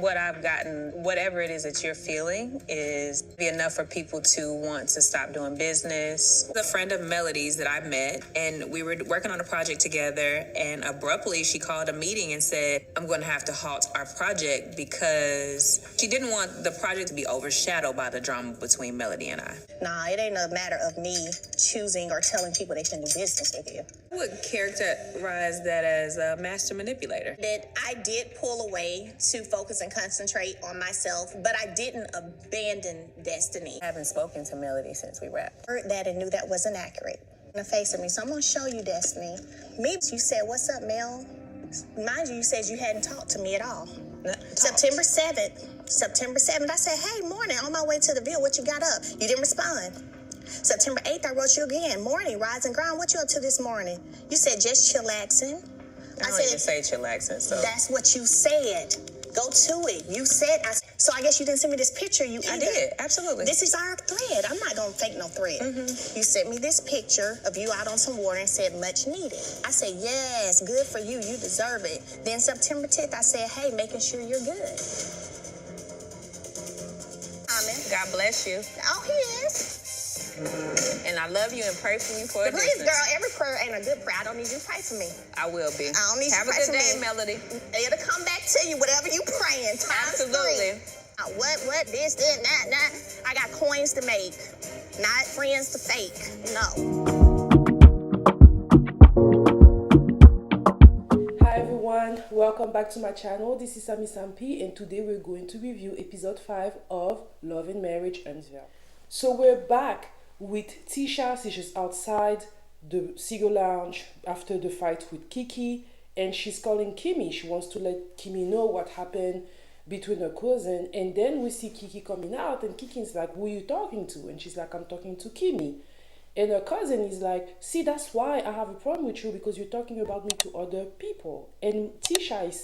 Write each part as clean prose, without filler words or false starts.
what I've gotten, whatever it is that you're feeling, is be enough for people to want to stop doing business. A friend of Melody's that I met, and we were working on a project together, and abruptly she called a meeting and said, I'm going to have to halt our project because she didn't want the project to be overshadowed by the drama between Melody and I. Nah, it ain't a matter of me choosing or telling people they shouldn't do business with you. I would characterize that as a master manipulator. That I did pull away to focus and concentrate on myself, but I didn't abandon Destiny. I haven't spoken to Melody since we rapped. Heard that and knew that wasn't accurate in the face of me. So I'm going to show you, Destiny. Me, you said, what's up, Mel? Mind you, you said you hadn't talked to me at all. September 7th, I said, hey, morning, on my way to the Ville, what you got up? You didn't respond. September 8th, I wrote you again. Morning, rise and grind, what you up to this morning? You said, just chillaxing. I don't even say chillaxing, so. That's what you said. Go to it. You said, so I guess you didn't send me this picture. I did, absolutely. This is our thread. I'm not going to fake no thread. You sent me this picture of you out on some water and said, much needed. I said, yes, good for you. You deserve it. Then September 10th, I said, hey, making sure you're good. Amen. God bless you. Oh, he is. And I love you and pray for you for a Please, girl, every prayer ain't a good prayer. I don't need you to pray for me. I will be. I don't need Have you to pray for me. Have a good day, Melody. It'll come back to you, whatever you praying. Absolutely. What, this, that. I got coins to make, not friends to fake. No. Hi everyone, welcome back to my channel. This is SamiSam P, and today we're going to review episode 5 of Love and Marriage Huntsville. So we're back with Tisha. She's outside the Seagull Lounge after the fight with Keke, and she's calling Kimmy. She wants to let Kimmy know what happened between her cousin, and then we see Keke coming out, and Keke's like, who are you talking to? And she's like, I'm talking to Kimmy. And her cousin is like, see, that's why I have a problem with you, because you're talking about me to other people. And Latisha is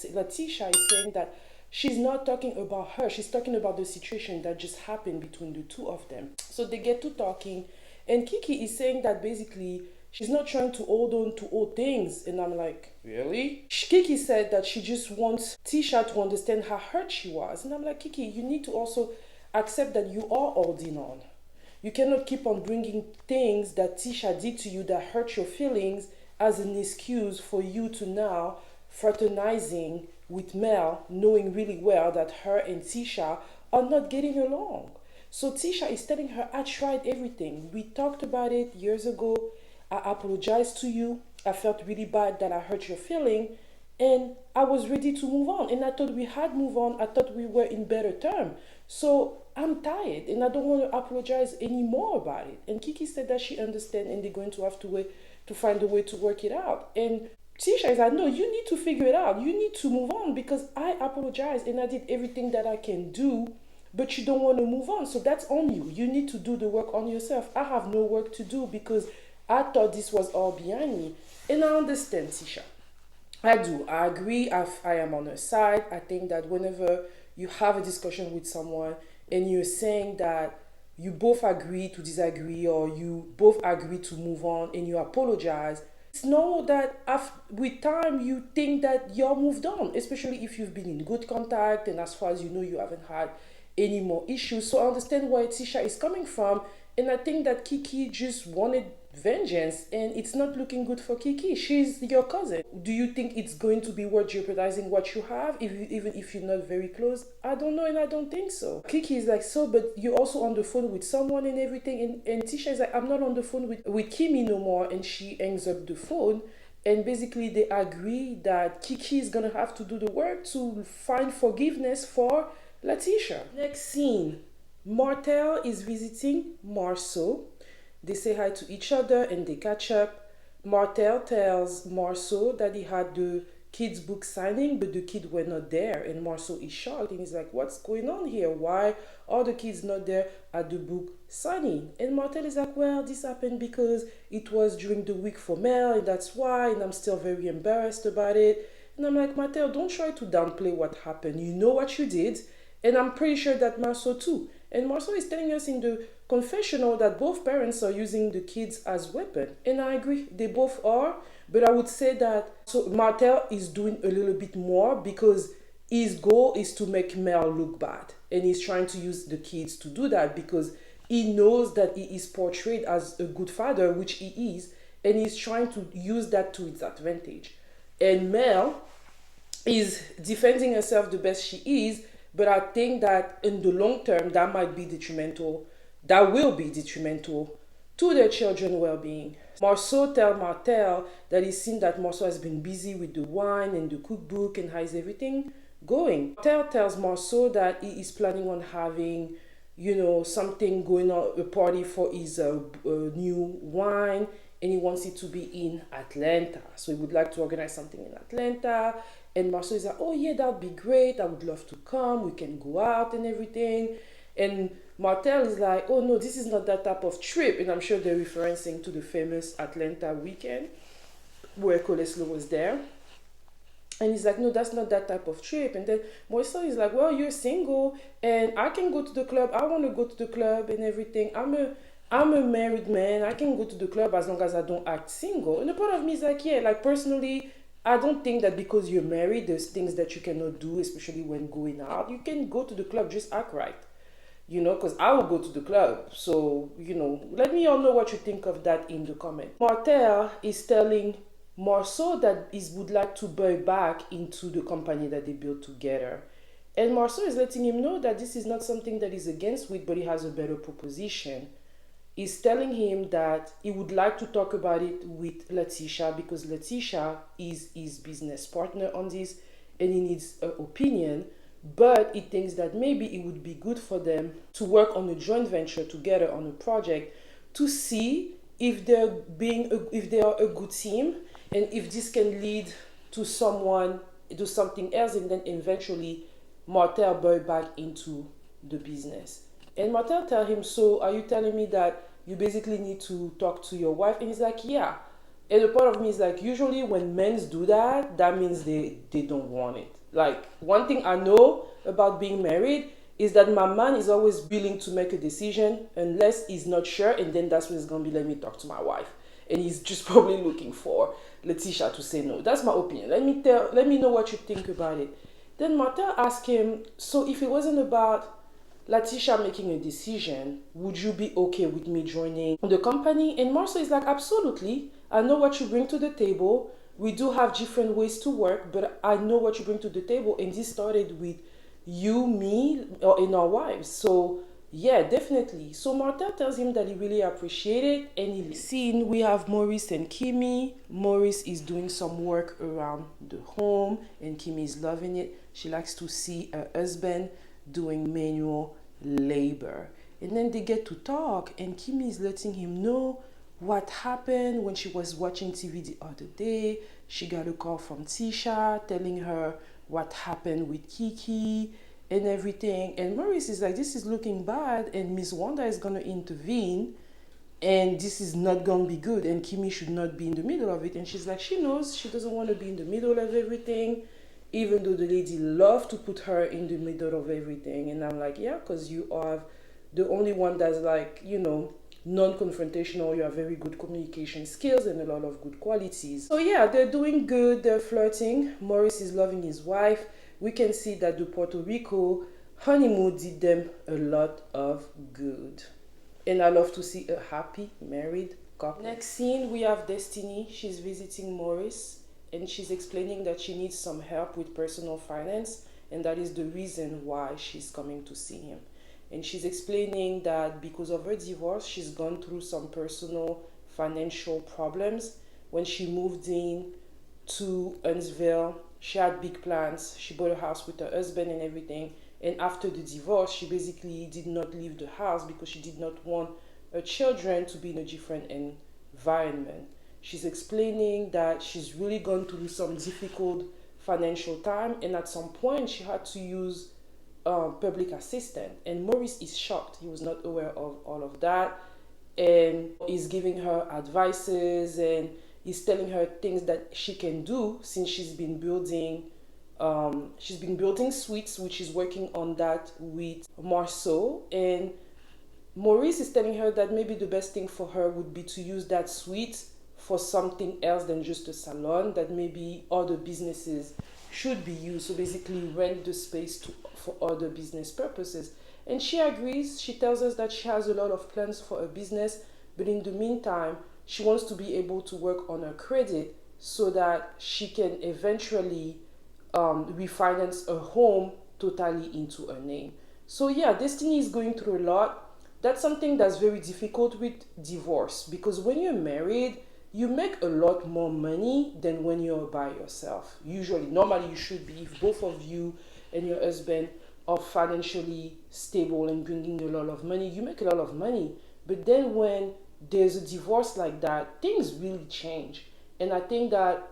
saying that she's not talking about her, she's talking about the situation that just happened between the two of them. So they get to talking, and Keke is saying that basically she's not trying to hold on to old things. And I'm like, really? Keke said that she just wants Tisha to understand how hurt she was. And I'm like, Keke, you need to also accept that you are holding on. You cannot keep on bringing things that Tisha did to you that hurt your feelings as an excuse for you to now fraternizing with Mel, knowing really well that her and Tisha are not getting along. So Tisha is telling her, I tried everything. We talked about it years ago. I apologized to you. I felt really bad that I hurt your feeling, and I was ready to move on. And I thought we had moved on. I thought we were in better terms. So I'm tired, and I don't want to apologize anymore about it. And Keke said that she understands, and they're going to have to wait to find a way to work it out. And Tisha is like, no, you need to figure it out. You need to move on, because I apologize and I did everything that I can do, but you don't want to move on. So that's on you. You need to do the work on yourself. I have no work to do because I thought this was all behind me. And I understand, Tisha. I do. I agree. I am on her side. I think that whenever you have a discussion with someone and you're saying that you both agree to disagree, or you both agree to move on and you apologize, it's normal that with time you think that you're moved on, especially if you've been in good contact and as far as you know you haven't had any more issues. So I understand where Tisha is coming from, and I think that Keke just wanted vengeance, and it's not looking good for Keke. She's your cousin. Do you think it's going to be worth jeopardizing what you have, even if you're not very close? I don't know, and I don't think so. Keke is like, so, but you're also on the phone with someone and everything, and Tisha is like, I'm not on the phone with Kimmy no more, and she hangs up the phone. And basically they agree that Keke is gonna have to do the work to find forgiveness for Latisha. Next scene, Martell is visiting Marsau. They say hi to each other and they catch up. Martell tells Marsau that he had the kids' book signing, but the kids were not there. And Marsau is shocked and he's like, what's going on here? Why are the kids not there at the book signing? And Martell is like, well, this happened because it was during the week for Mel, and that's why, and I'm still very embarrassed about it. And I'm like, Martell, don't try to downplay what happened. You know what you did, and I'm pretty sure that Marsau too. And Marsau is telling us in the confessional that both parents are using the kids as weapon. And I agree, they both are. But I would say that so Martell is doing a little bit more, because his goal is to make Mel look bad. And he's trying to use the kids to do that because he knows that he is portrayed as a good father, which he is, and he's trying to use that to its advantage. And Mel is defending herself the best she is, but I think that in the long term, that might be detrimental, that will be detrimental to their children's well-being. Marsau tells Martell that he's seen that Marsau has been busy with the wine and the cookbook and how is everything going. Martell tells Marsau that he is planning on having, something going on, a party for his new wine, and he wants it to be in Atlanta. So he would like to organize something in Atlanta. And Marsau is like, oh yeah, that would be great. I would love to come. We can go out and everything. And Martell is like, oh no, this is not that type of trip. And I'm sure they're referencing to the famous Atlanta weekend where Coleslaw was there. And he's like, no, that's not that type of trip. And then Maurice is like, well, you're single and I can go to the club. I want to go to the club and everything. I'm a married man. I can go to the club as long as I don't act single. And a part of me is like, yeah, like personally, I don't think that because you're married, there's things that you cannot do, especially when going out. You can go to the club, just act right. Because I will go to the club. So, let me all know what you think of that in the comment. Martell is telling Marsau that he would like to buy back into the company that they built together. And Marsau is letting him know that this is not something that he's against with, but he has a better proposition. He's telling him that he would like to talk about it with Latisha because Latisha is his business partner on this and he needs an opinion. But he thinks that maybe it would be good for them to work on a joint venture together on a project to see if they are a good team and if this can lead to something else, and then eventually Martell buy back into the business. And Martell tell him, so are you telling me that you basically need to talk to your wife? And he's like, yeah. And a part of me is like, usually when men do that, that means they don't want it. Like, one thing I know about being married is that my man is always willing to make a decision unless he's not sure, and then that's when he's going to be, let me talk to my wife. And he's just probably looking for Latisha to say no. That's my opinion. Let me know what you think about it. Then Martell asked him, so if it wasn't about Latisha making a decision, would you be okay with me joining the company? And Marsau is like, absolutely. I know what you bring to the table. We do have different ways to work, but I know what you bring to the table. And this started with you, me, and our wives. So yeah, definitely. So Martell tells him that he really appreciated it. And he seen we have Maurice and Kimi. Maurice is doing some work around the home and Kimi is loving it. She likes to see her husband doing manual labor. And then they get to talk and Kimi is letting him know what happened when she was watching TV the other day. She got a call from Tisha telling her what happened with Keke and everything. And Maurice is like, this is looking bad and Miss Wanda is going to intervene and this is not going to be good and Kimi should not be in the middle of it. And she's like, she knows she doesn't want to be in the middle of everything, even though the lady loved to put her in the middle of everything. And I'm like, yeah, because you are the only one that's like, non-confrontational. You have very good communication skills and a lot of good qualities. So yeah, they're doing good. They're flirting. Maurice is loving his wife. We can see that the Puerto Rico honeymoon did them a lot of good. And I love to see a happy married couple. Next scene, we have Destiny. She's visiting Maurice and she's explaining that she needs some help with personal finance, and that is the reason why she's coming to see him. And she's explaining that because of her divorce, she's gone through some personal financial problems. When she moved in to Huntsville, she had big plans. She bought a house with her husband and everything. And after the divorce, she basically did not leave the house because she did not want her children to be in a different environment. She's explaining that she's really gone through some difficult financial time. And at some point, she had to use public assistant, and Maurice is shocked. He was not aware of all of that, and he's giving her advices and he's telling her things that she can do since she's been building suites, which is working on that with Marsau. And Maurice is telling her that maybe the best thing for her would be to use that suite for something else than just a salon, that maybe other businesses should be used. So basically rent the space for other business purposes. And she agrees. She tells us that she has a lot of plans for a business, but in the meantime, she wants to be able to work on her credit so that she can eventually refinance a home totally into her name. So yeah, Destiny is going through a lot. That's something that's very difficult with divorce, because when you're married, you make a lot more money than when you're by yourself. Usually, normally you should be, if both of you and your husband are financially stable and bringing a lot of money, you make a lot of money. But then when there's a divorce like that, things really change. And I think that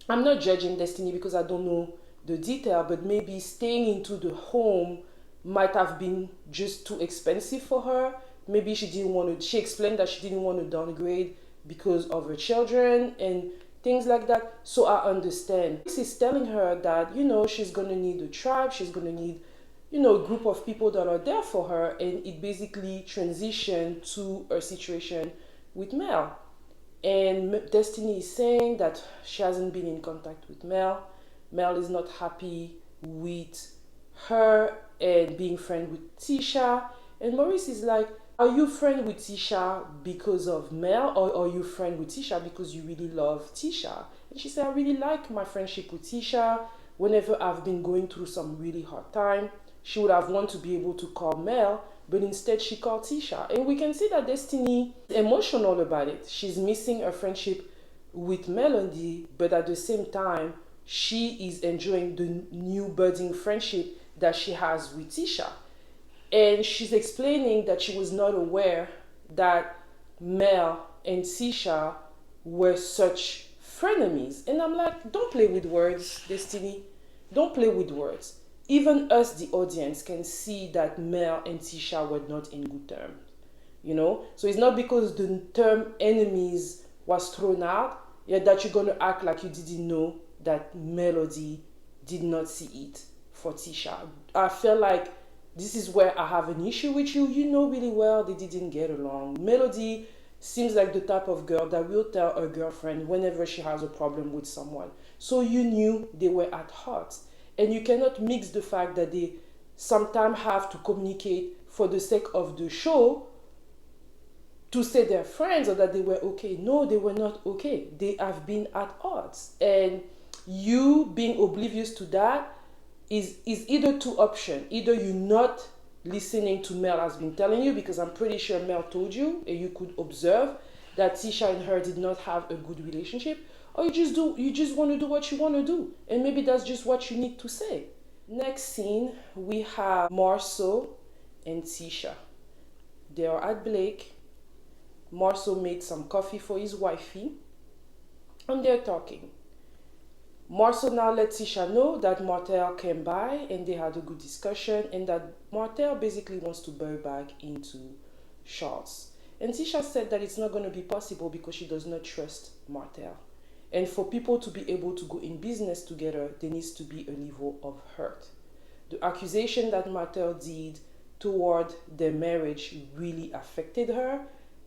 I'm not judging Destiny because I don't know the detail, but maybe staying into the home might have been just too expensive for her. Maybe she explained that she didn't want to downgrade because of her children and things like that. So I understand. This is telling her that, she's going to need a tribe, she's going to need, a group of people that are there for her, and it basically transitioned to her situation with Mel. And Destiny is saying that she hasn't been in contact with Mel. Mel is not happy with her and being friends with Tisha. And Maurice is like, are you friend with Tisha because of Mel, or are you friend with Tisha because you really love Tisha? And she said, I really like my friendship with Tisha. Whenever I've been going through some really hard time, she would have wanted to be able to call Mel, but instead she called Tisha. And we can see that Destiny is emotional about it. She's missing her friendship with Melody, but at the same time, she is enjoying the new budding friendship that she has with Tisha. And she's explaining that she was not aware that Mel and Tisha were such frenemies. And I'm like, don't play with words, Destiny. Don't play with words. Even us, the audience, can see that Mel and Tisha were not in good terms. So it's not because the term enemies was thrown out, that you're going to act like you didn't know that Melody did not see it for Tisha. I feel like this is where I have an issue with you. You know really well they didn't get along. Melody seems like the type of girl that will tell her girlfriend whenever she has a problem with someone. So you knew they were at heart. And you cannot mix the fact that they sometimes have to communicate for the sake of the show to say they're friends or that they were okay. No, they were not okay. They have been at odds. And you being oblivious to that is either two options. Either you're not listening to Mel has been telling you, because I'm pretty sure Mel told you and you could observe that Tisha and her did not have a good relationship, or you just want to do what you want to do, and maybe that's just what you need to say. Next scene, we have Marsau and Tisha. They are at Blake. Marsau made some coffee for his wifey, and they're talking. Marsau now let Tisha know that Martell came by and they had a good discussion, and that Martell basically wants to buy back into Charles. And Tisha said that it's not going to be possible because she does not trust Martell. And for people to be able to go in business together, there needs to be a level of hurt. The accusation that Martell did toward their marriage really affected her,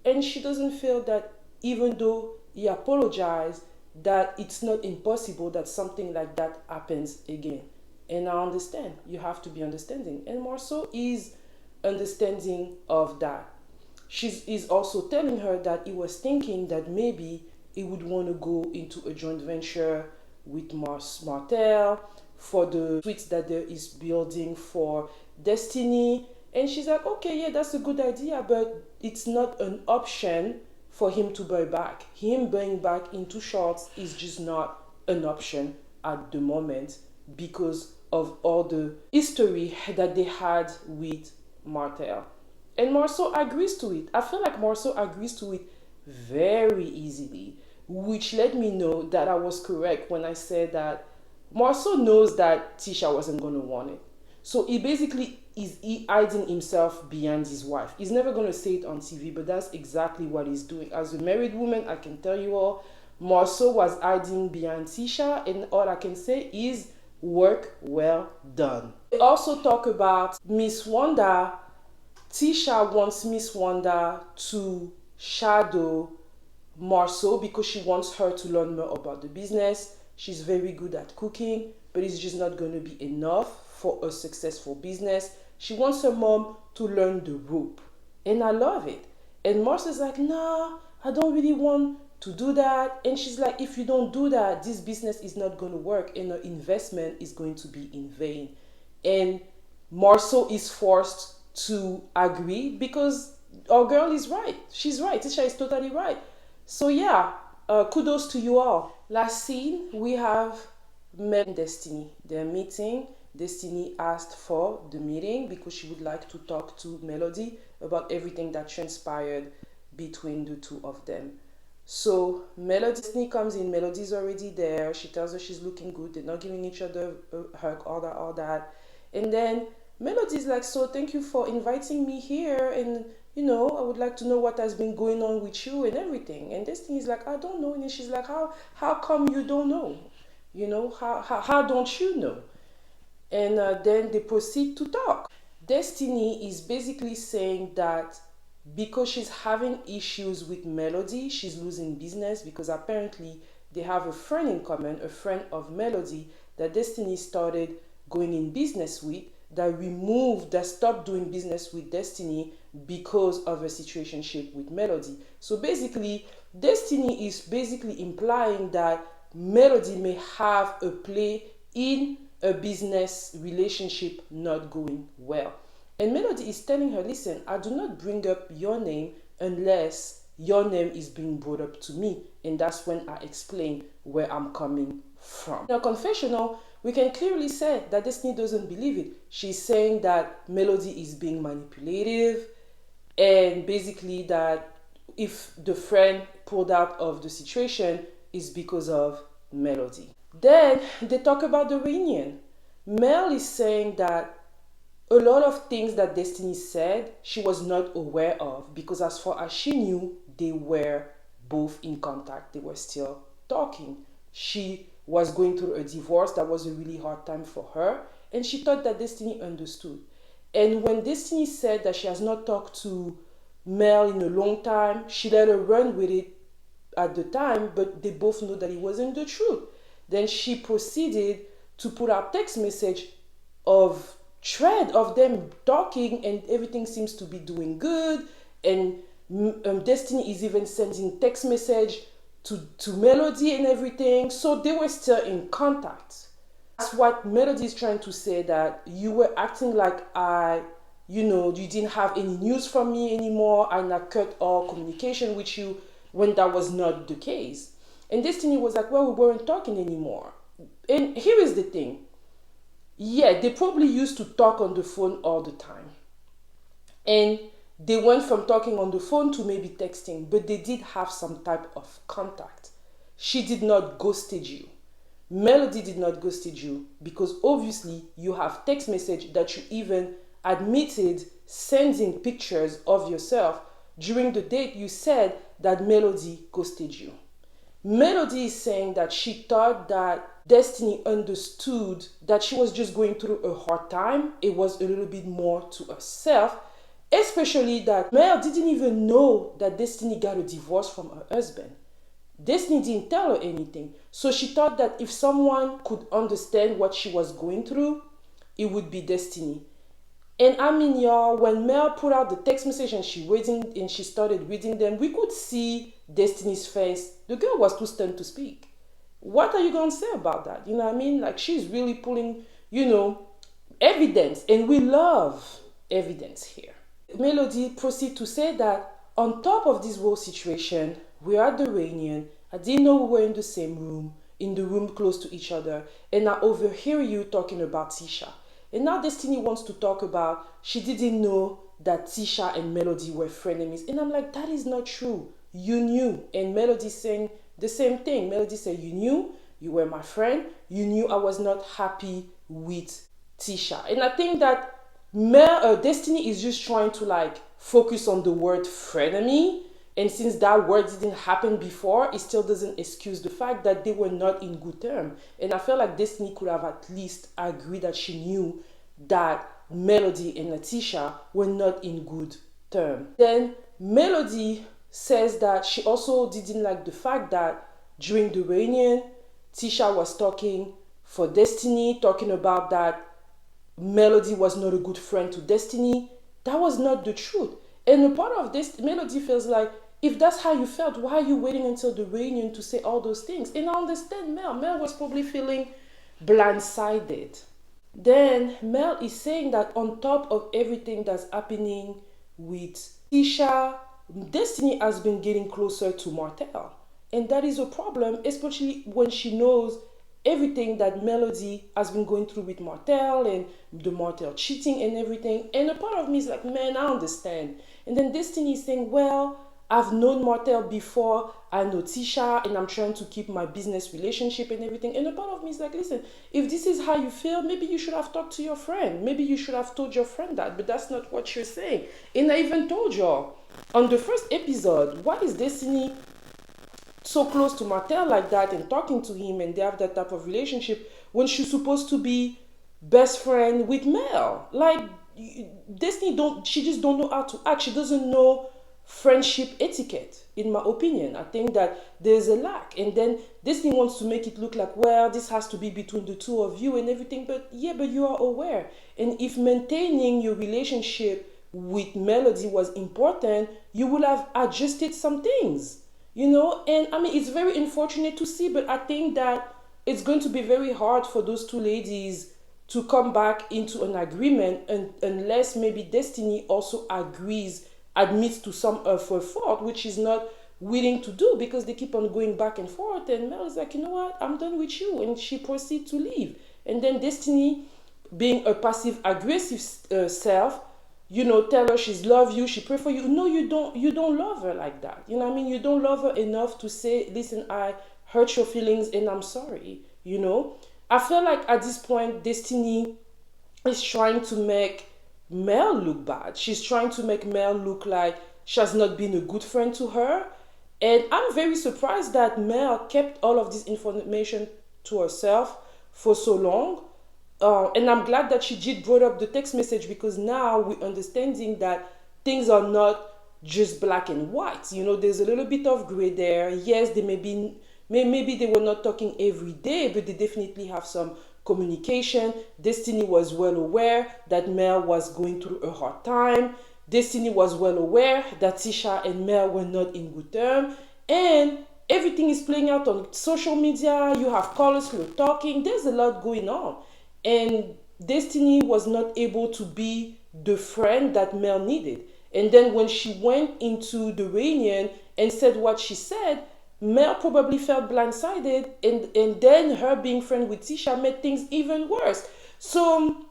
and she doesn't feel that even though he apologized, that it's not impossible that something like that happens again. And I understand. You have to be understanding. And Marsau is understanding of that. Is also telling her that he was thinking that maybe he would want to go into a joint venture with Martell for the suites that there is building for Destiny. And she's like, okay, yeah, that's a good idea, but it's not an option for him to buy back. Him buying back into Shorts is just not an option at the moment because of all the history that they had with Martell. And Marsau agrees to it. I feel like Marsau agrees to it very easily, which let me know that I was correct when I said that Marsau knows that Tisha wasn't going to want it. So he basically is hiding himself behind his wife. He's never going to say it on TV, but that's exactly what he's doing. As a married woman, I can tell you all, Marsau was hiding behind Tisha, and all I can say is work well done. They also talk about Miss Wanda. Tisha wants Miss Wanda to shadow Marsau because she wants her to learn more about the business. She's very good at cooking, but it's just not going to be enough for a successful business. She wants her mom to learn the rope. And I love it. And Marsau's like, nah, I don't really want to do that. And she's like, if you don't do that, this business is not going to work and the investment is going to be in vain. And Marsau is forced to agree because our girl is right. She's right. Tisha is totally right. So yeah, kudos to you all. Last scene, we have Mel and Destiny. They're meeting. Destiny asked for the meeting because she would like to talk to Melody about everything that transpired between the two of them. So Destiny comes in. Melody's already there. She tells her she's looking good. They're not giving each other a hug, all that. And then Melody's like, so thank you for inviting me here. And, you know, I would like to know what has been going on with you and everything. And Destiny's like, I don't know. And then she's like, how come you don't know? You know, how don't you know? And then they proceed to talk. Destiny is basically saying that because she's having issues with Melody, she's losing business because apparently they have a friend in common, a friend of Melody that Destiny started going in business with, that stopped doing business with Destiny because of a situationship with Melody. So basically, Destiny is basically implying that Melody may have a play in a business relationship not going well. And Melody is telling her, listen, I do not bring up your name unless your name is being brought up to me. And that's when I explain where I'm coming from. In a confessional, we can clearly say that Destiny doesn't believe it. She's saying that Melody is being manipulative and basically that if the friend pulled out of the situation is because of Melody. Then they talk about the reunion. Mel is saying that a lot of things that Destiny said, she was not aware of because as far as she knew, they were both in contact. They were still talking. She was going through a divorce that was a really hard time for her and she thought that Destiny understood. And when Destiny said that she has not talked to Mel in a long time, she let her run with it at the time, but they both know that it wasn't the truth. Then she proceeded to put out text message of thread of them talking and everything seems to be doing good. And Destiny is even sending text message to Melody and everything. So they were still in contact. That's what Melody is trying to say, that you were acting like you didn't have any news from me anymore and I cut all communication with you when that was not the case. And Destiny was like, well, we weren't talking anymore. And here is the thing. Yeah, they probably used to talk on the phone all the time. And they went from talking on the phone to maybe texting, but they did have some type of contact. She did not ghosted you. Melody did not ghosted you because obviously you have text message that you even admitted sending pictures of yourself. During the date, you said that Melody ghosted you. Melody is saying that she thought that Destiny understood that she was just going through a hard time. It was a little bit more to herself, especially that Mel didn't even know that Destiny got a divorce from her husband. Destiny didn't tell her anything. So she thought that if someone could understand what she was going through, it would be Destiny. And I mean, y'all, when Mel put out the text message and she started reading them, we could see Destiny's face. The girl was too stunned to speak. What are you going to say about that? You know what I mean? Like, she's really pulling, evidence. And we love evidence here. Melody proceeded to say that on top of this whole situation, we're at the reunion. I didn't know we were in the same room, in the room close to each other. And I overhear you talking about Tisha. And now Destiny wants to talk about she didn't know that Tisha and Melody were frenemies. And I'm like, that is not true. You knew. And Melody saying the same thing. Melody said, you knew, you were my friend. You knew I was not happy with Tisha. And I think that Destiny is just trying to focus on the word frenemy. And since that word didn't happen before, it still doesn't excuse the fact that they were not in good terms. And I feel like Destiny could have at least agreed that she knew that Melody and Latisha were not in good terms. Then Melody says that she also didn't like the fact that during the reunion, Tisha was talking for Destiny, talking about that Melody was not a good friend to Destiny. That was not the truth. And a part of this, Melody feels like, if that's how you felt, why are you waiting until the reunion to say all those things? And I understand Mel. Mel was probably feeling blindsided. Then Mel is saying that on top of everything that's happening with Tisha, Destiny has been getting closer to Martell. And that is a problem, especially when she knows everything that Melody has been going through with Martell and the Martell cheating and everything. And a part of me is like, man, I understand. And then Destiny is saying, well, I've known Martell before I know Tisha, and I'm trying to keep my business relationship and everything. And a part of me is like, listen, if this is how you feel, maybe you should have talked to your friend. Maybe you should have told your friend that, but that's not what you're saying. And I even told y'all on the first episode, why is Destiny so close to Martell like that and talking to him and they have that type of relationship when she's supposed to be best friend with Mel? Like, Destiny she just don't know how to act. She doesn't know friendship etiquette, in my opinion. I think that there's a lack. And then Destiny wants to make it look like, well, this has to be between the two of you and everything. But yeah, but you are aware. And if maintaining your relationship with Melody was important, you would have adjusted some things. You know, and I mean, it's very unfortunate to see, but I think that it's going to be very hard for those two ladies to come back into an agreement unless maybe Destiny also admits to some of her fault, which she's not willing to do because they keep on going back and forth. And Mel is like, you know what, I'm done with you. And she proceeds to leave. And then Destiny, being a passive-aggressive self, you know, tell her she's love you, she pray for you. No, you don't love her like that. You know what I mean? You don't love her enough to say, listen, I hurt your feelings and I'm sorry. You know? I feel like at this point, Destiny is trying to make Mel look bad. She's trying to make Mel look like she has not been a good friend to her. And I'm very surprised that Mel kept all of this information to herself for so long. And I'm glad that she did brought up the text message because now we're understanding that things are not just black and white. You know, there's a little bit of gray there. Yes, they maybe they were not talking every day, but they definitely have some communication. Destiny was well aware that Mel was going through a hard time. Destiny was well aware that Tisha and Mel were not in good terms. And everything is playing out on social media. You have callers who are talking. There's a lot going on. And Destiny was not able to be the friend that Mel needed. And then when she went into the reunion and said what she said, Mel probably felt blindsided. And then her being friend with Tisha made things even worse. So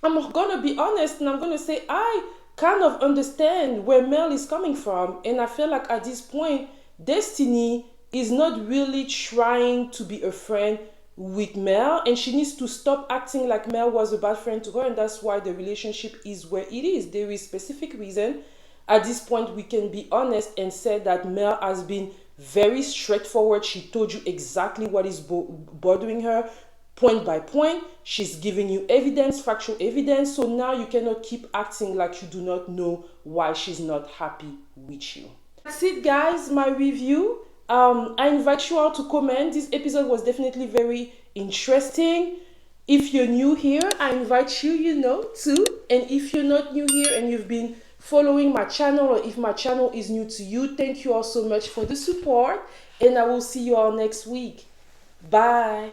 I'm going to be honest and I'm going to say I kind of understand where Mel is coming from. And I feel like at this point, Destiny is not really trying to be a friend with Mel, and she needs to stop acting like Mel was a bad friend to her, and that's why the relationship is where it is. There is specific reason. At this point, we can be honest and say that Mel has been very straightforward. She told you exactly what is bothering her, point by point. She's giving you evidence, factual evidence, so now you cannot keep acting like you do not know why she's not happy with you. That's it, guys, my review. I invite you all to comment. This episode was definitely very interesting. If you're new here, I invite you, too. And if you're not new here and you've been following my channel, or if my channel is new to you, thank you all so much for the support. And I will see you all next week. Bye.